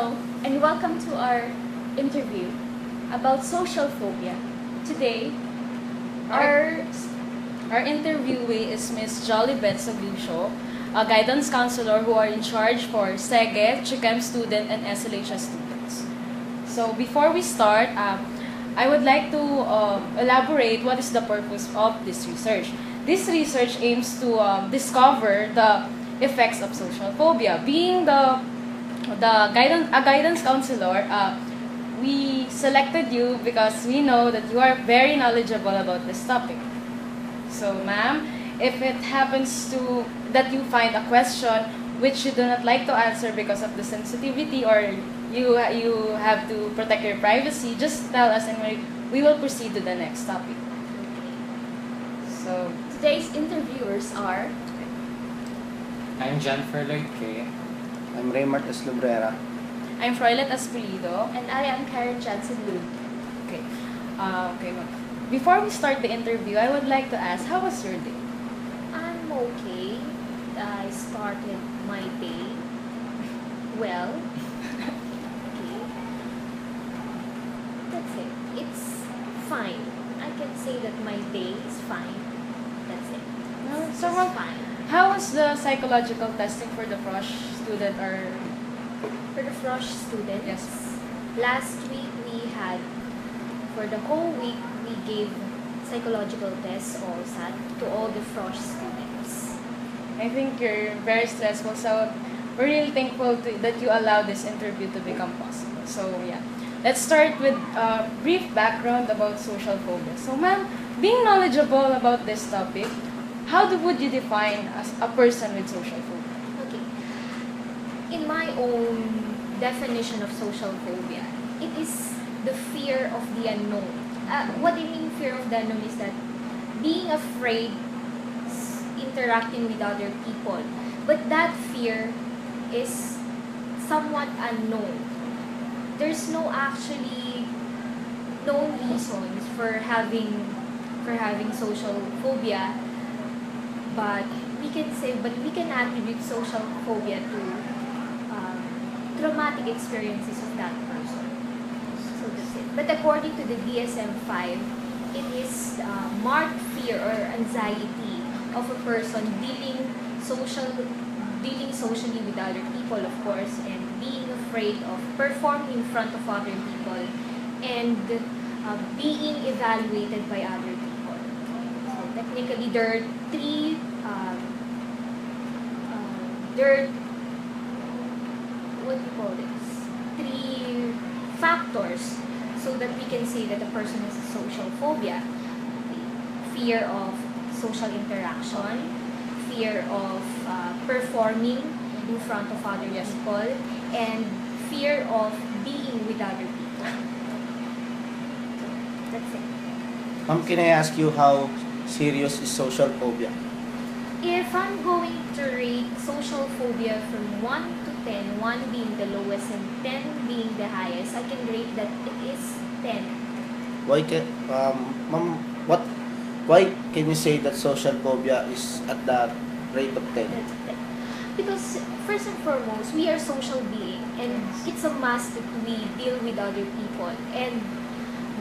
Hello, and welcome to our interview about social phobia. Today, our interviewee is Miss Jolibet Solucio, a guidance counselor who are in charge for SEGE, CHICAM student, and SLHS students. So before we start, I would like to elaborate what is the purpose of this research. This research aims to discover the effects of social phobia. Being a guidance counselor, we selected you because we know that you are very knowledgeable about this topic. So, ma'am, if it happens to that you find a question which you do not like to answer because of the sensitivity, or you have to protect your privacy, just tell us and we will proceed to the next topic. So, today's interviewers are... I'm Jennifer Lloyd K. I'm Raymart S. Lubrera. I'm Froilet Aspulido. And I am Karen Jansen-Wood. Okay. Okay. Before we start the interview, I would like to ask, how was your day? I'm okay. I started my day well. Okay. That's it. It's fine. I can say that my day is fine. That's it. So, it's fine. How was the psychological testing for the Frosh student or... For the Frosh students, Yes. last week we had, for the whole week, we gave psychological tests also to all the Frosh students. I think you're very stressful, so we're really thankful that you allowed this interview to become possible. So, yeah. Let's start with a brief background about social phobia. So, ma'am, being knowledgeable about this topic, how would you define as a person with social phobia? Okay. In my own definition of social phobia, it is the fear of the unknown. What I mean fear of the unknown is that being afraid interacting with other people. But that fear is somewhat unknown. There's no actually known reasons for having social phobia. But we can attribute social phobia to traumatic experiences of that person. So that's it. But according to the DSM-5, it is marked fear or anxiety of a person dealing socially with other people, of course, and being afraid of performing in front of other people, and being evaluated by other people. So technically, there are three three factors so that we can say that a person has a social phobia. Fear of social interaction, fear of performing in front of other people, and fear of being with other people. That's it. Ma'am, can I ask you how serious is social phobia? If I'm going to rate social phobia from 1 to 10, 1 being the lowest and 10 being the highest, I can rate that it is 10. Why can you say that social phobia is at that rate of 10? Because first and foremost, we are social beings, and it's a must that we deal with other people. And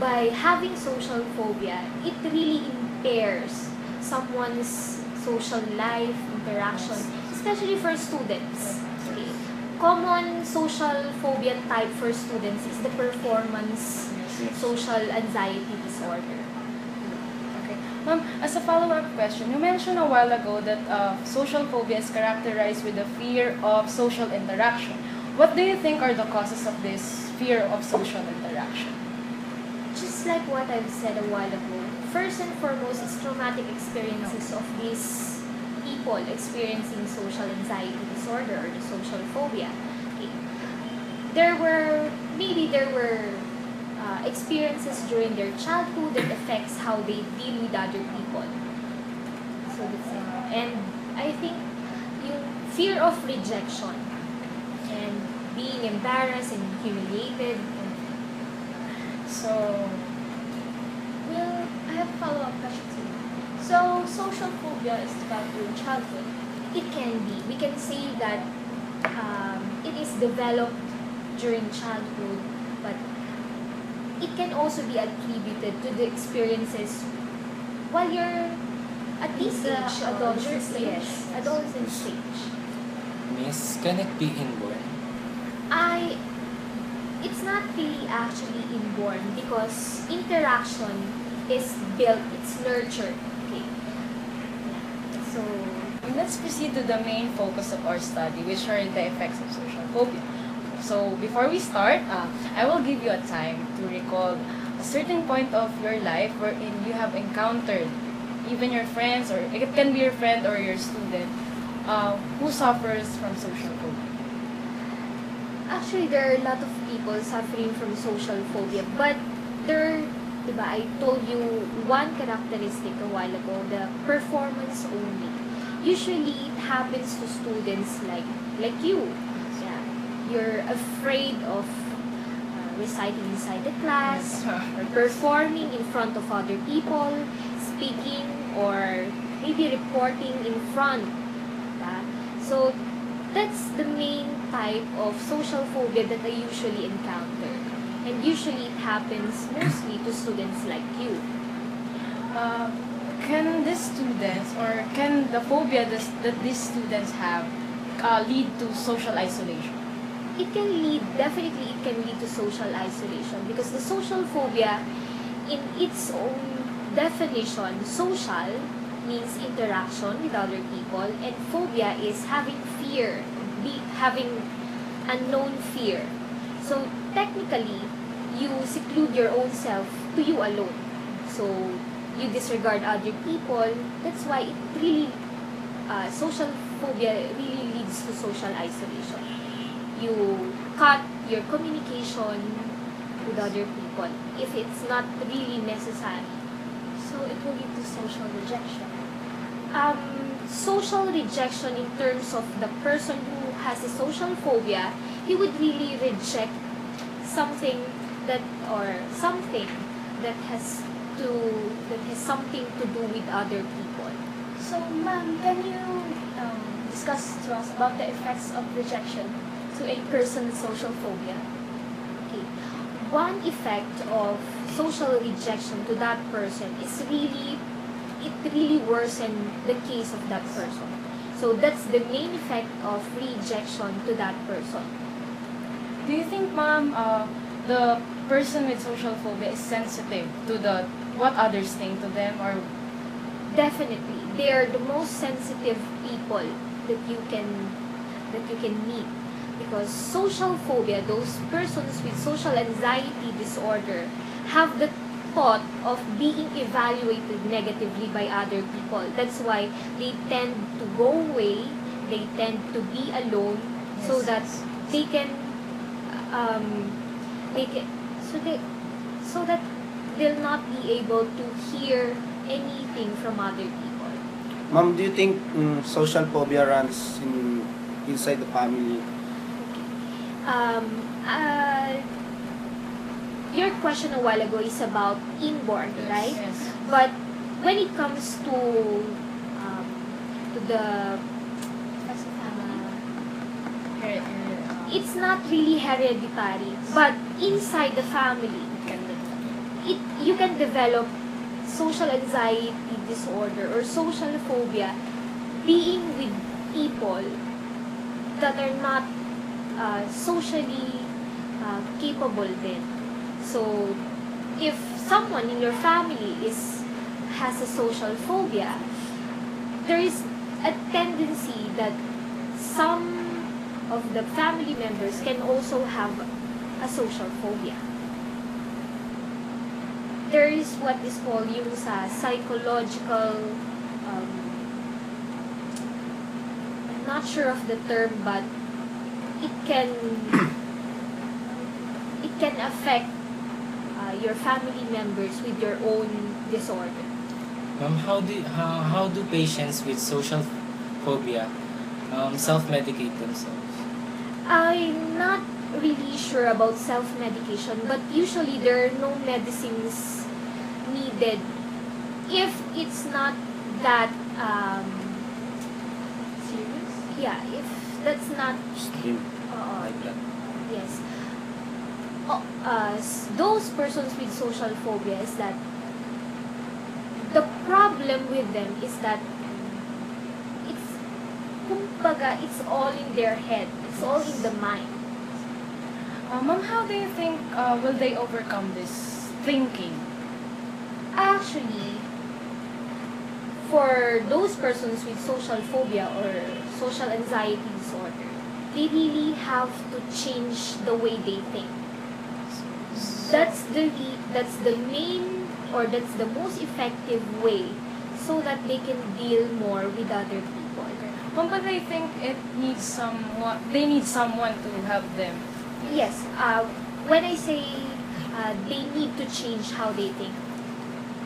by having social phobia, it really impairs someone's social life, interaction, especially for students. Okay. Common social phobia type for students is the performance social anxiety disorder. Okay. Ma'am, as a follow-up question, you mentioned a while ago that social phobia is characterized with the fear of social interaction. What do you think are the causes of this fear of social interaction? Just like what I've said a while ago, first and foremost, it's traumatic experiences of these people experiencing social anxiety disorder or the social phobia. Okay. There were experiences during their childhood that affects how they deal with other people. So that's it. And I think yung fear of rejection and being embarrassed and humiliated. So, Well, I have a follow-up question to you. So, social phobia is about your childhood. It can be. We can say that it is developed during childhood, but it can also be attributed to the experiences while you're at this The age, adolescent stage. yes, adolescent stage. Miss, can it be inborn? It's not really actually inborn because interaction is built, it's nurtured. Okay. So Let's proceed to the main focus of our study, which are the effects of social phobia. So before we start, I will give you a time to recall a certain point of your life wherein you have encountered even your friends, or it can be your friend or your student, who suffers from social phobia. actually, there are a lot of people suffering from social phobia, but there, diba, I told you one characteristic a while ago, the performance only. Usually, it happens to students like you. Yeah, you're afraid of reciting inside the class, or performing in front of other people, speaking, or maybe reporting in front. So that's the main type of social phobia that I usually encounter. And usually it happens mostly to students like you. Can these students, or can the phobia that these students have lead to social isolation? It can lead, definitely it can lead to social isolation, because the social phobia, in its own definition, social means interaction with other people, and phobia is having fear, having unknown fear. So technically, you seclude your own self to you alone. So you disregard other people. That's why it really, social phobia really leads to social isolation. You cut your communication with other people if it's not really necessary. So it will lead to social rejection. Social rejection in terms of the person who has a social phobia, he would really reject something that has something to do with other people. So, ma'am, can you discuss to us about the effects of rejection to a person's social phobia? Okay. One effect of social rejection to that person is it really worsens the case of that person. So that's the main effect of rejection to that person. Do you think, ma'am, the person with social phobia is sensitive to what others think to them, or Definitely, they are the most sensitive people that you can meet, because social phobia, those persons with social anxiety disorder, have the thought of being evaluated negatively by other people. That's why they tend to go away, they tend to be alone, so that they can so that they'll not be able to hear anything from other people. Ma'am, do you think social phobia runs inside the family? Your question a while ago is about inborn, right? Yes. But when it comes to the it's not really hereditary, but inside the family, you can develop social anxiety disorder or social phobia being with people that are not socially capable then. So if someone in your family has a social phobia, there is a tendency that some of the family members can also have a social phobia. There is what is called yung sa psychological, I'm not sure of the term, but it can affect your family members with your own disorder. How do patients with social phobia self-medicate themselves? I'm not really sure about self-medication, but usually there are no medicines needed if it's not that Serious? yeah, if that's not Extreme. uh, Like that. yes. those persons with social phobia is that the problem with them is that it's kumbaga, it's all in their head. It's all in the mind. Ma'am, how do you think will they overcome this thinking? Actually, for those persons with social phobia or social anxiety disorder, they really have to change the way they think. That's the main, or that's the most effective way so that they can deal more with other people. Ma'am, but I think it needs someone. They need someone to help them. Yes, when I say they need to change how they think,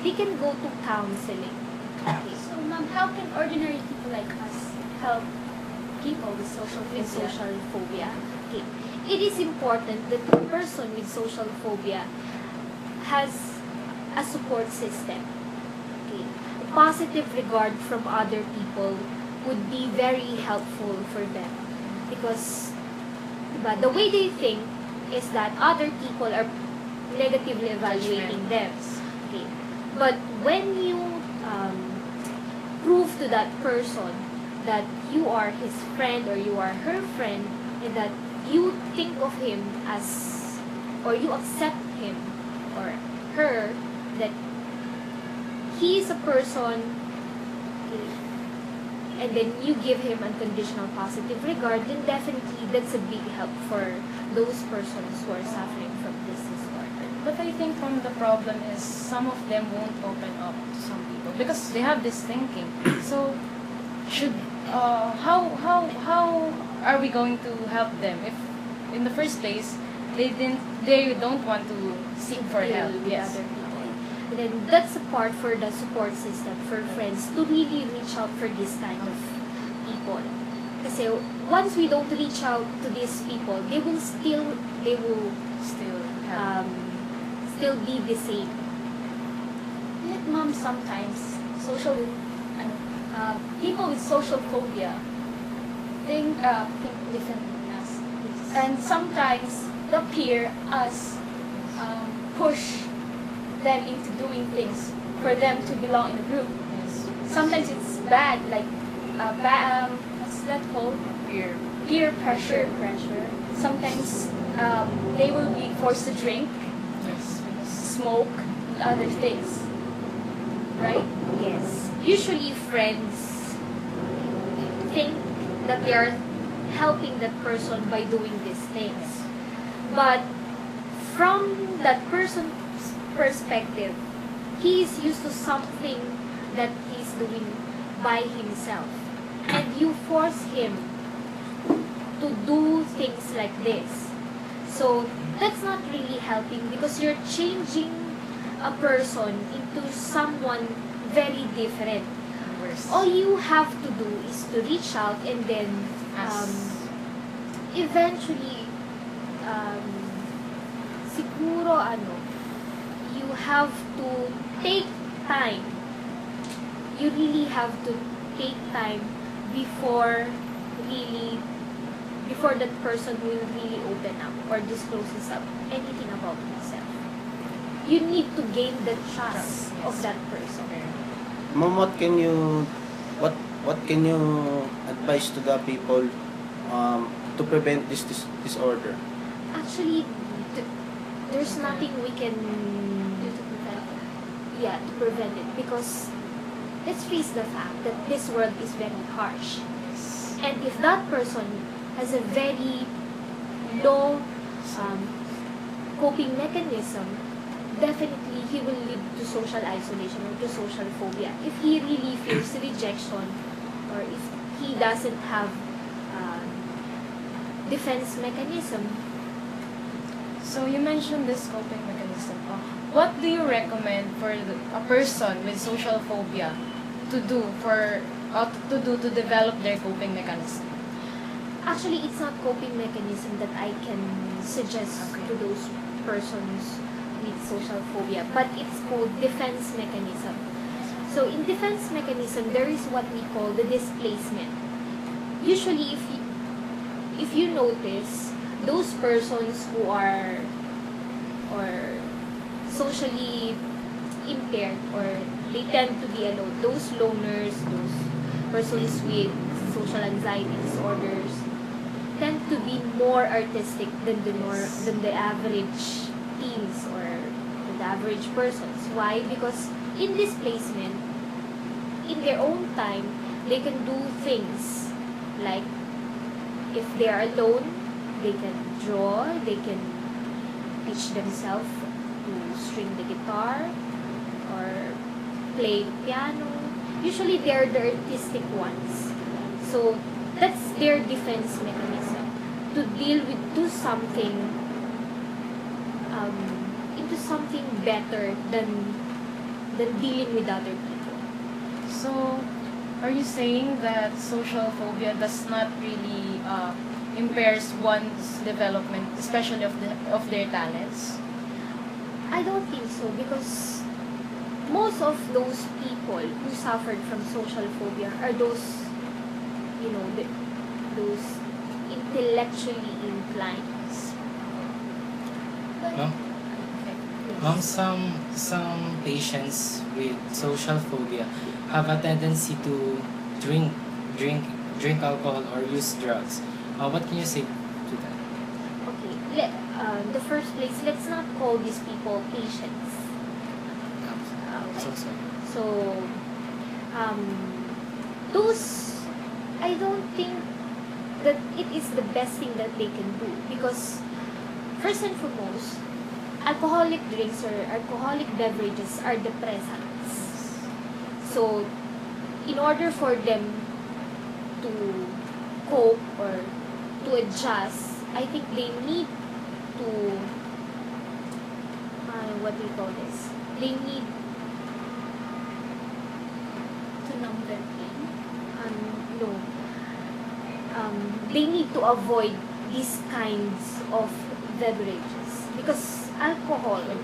they can go to counseling. Okay. So, ma'am, how can ordinary people like us help people with social With phobia? social phobia. Okay. It is important that the person with social phobia has a support system. Okay. Positive regard from other people would be very helpful for them, because diba, the way they think is that other people are negatively evaluating them. Okay. But when you prove to that person that you are his friend or you are her friend, and that you think of him as, or you accept him or her, that he is a person, and then you give him unconditional positive regard, then definitely that's a big help for those persons who are suffering from this disorder. But I think the problem is some of them won't open up to some people because they have this thinking. So, should how are we going to help them if in the first place they don't want to seek for Deal help? with Yes. other people. And then that's a part for the support system, for friends to really reach out for this kind of people. Kasi once we don't reach out to these people, they will still Still help. still be the same. Yet, ma'am, sometimes people with social phobia think differently than us, and sometimes the peer us push them into doing things for them to belong in a group. Yes. Sometimes it's bad, like what's that called? Peer pressure. Sometimes they will be forced to drink, Yes. smoke, and other things. Right? Yes. Usually friends think that they are helping that person by doing these things. But from that person's perspective, he is used to something that he's doing by himself. And you force him to do things like this. So that's not really helping, because you're changing a person into someone very different. Worse. All you have to do is to reach out, and then eventually siguro you have to take time. You really have to take time before that person will really open up or discloses up anything about himself. You need to gain the trust of that person. Ma'am, what can you advise to the people to prevent this disorder? Actually, there's nothing we can do to prevent it. Yeah, to prevent it, because let's face the fact that this world is very harsh. And if that person has a very low coping mechanism, definitely he will lead to social isolation or to social phobia. If he really feels rejection, or if he doesn't have defense mechanism. So you mentioned this coping mechanism. What do you recommend for a person with social phobia to do to develop their coping mechanism? Actually, it's not coping mechanism that I can suggest to those persons with social phobia, but it's called defense mechanism. So in defense mechanism, there is what we call the displacement. Usually, if you notice, those persons who are or socially impaired, or they tend to be alone. Those loners, those persons with social anxiety disorders tend to be more artistic than the average teens or the average persons. Why? Because in this placement, in their own time, they can do things like, if they are alone, they can draw, they can teach themselves to string the guitar or play piano. Usually they're the artistic ones. So that's their defense mechanism to deal with, do something into something better than dealing with other people. So, are you saying that social phobia does not really impairs one's development, especially of their talents? I don't think so, because most of those people who suffered from social phobia are those, those intellectually inclined. No? Some patients with social phobia have a tendency to drink alcohol or use drugs. What can you say to that? Okay, the first place, let's not call these people patients. So sorry. So, those, I don't think that it is the best thing that they can do, because first and foremost, alcoholic drinks or alcoholic beverages are depressants. So, in order for them to cope or to adjust, I think they need to, what do you call this? They need To numb their pain. no. They need to avoid these kinds of beverages, because alcoholic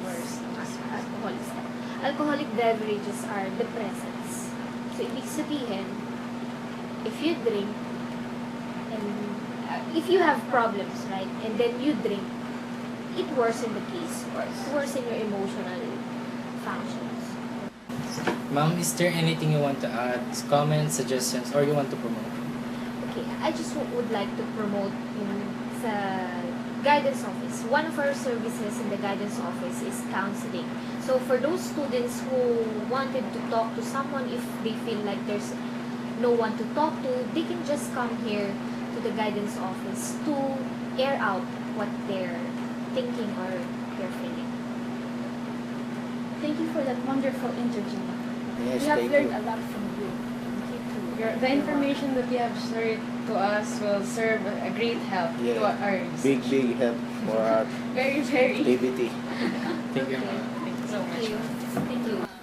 beverages are depressants. So, ibig sabihin, if you drink, and if you have problems, right, and then you drink, it worsens the case, or it worsens your emotional functions. Ma'am, is there anything you want to add? Comments, suggestions, or you want to promote? Okay, I just would like to promote sa guidance office. One of our services in the guidance office is counseling. So for those students who wanted to talk to someone, if they feel like there's no one to talk to, they can just come here to the guidance office to air out what they're thinking or they're feeling. Thank you for that wonderful interview. Yes, We have thank learned you. a lot from you. The information that you have shared to us will serve a great help to Yeah. our Big help for our very, very. activity. Thank you, ma'am. Thank you so much. Thank you. Thank you.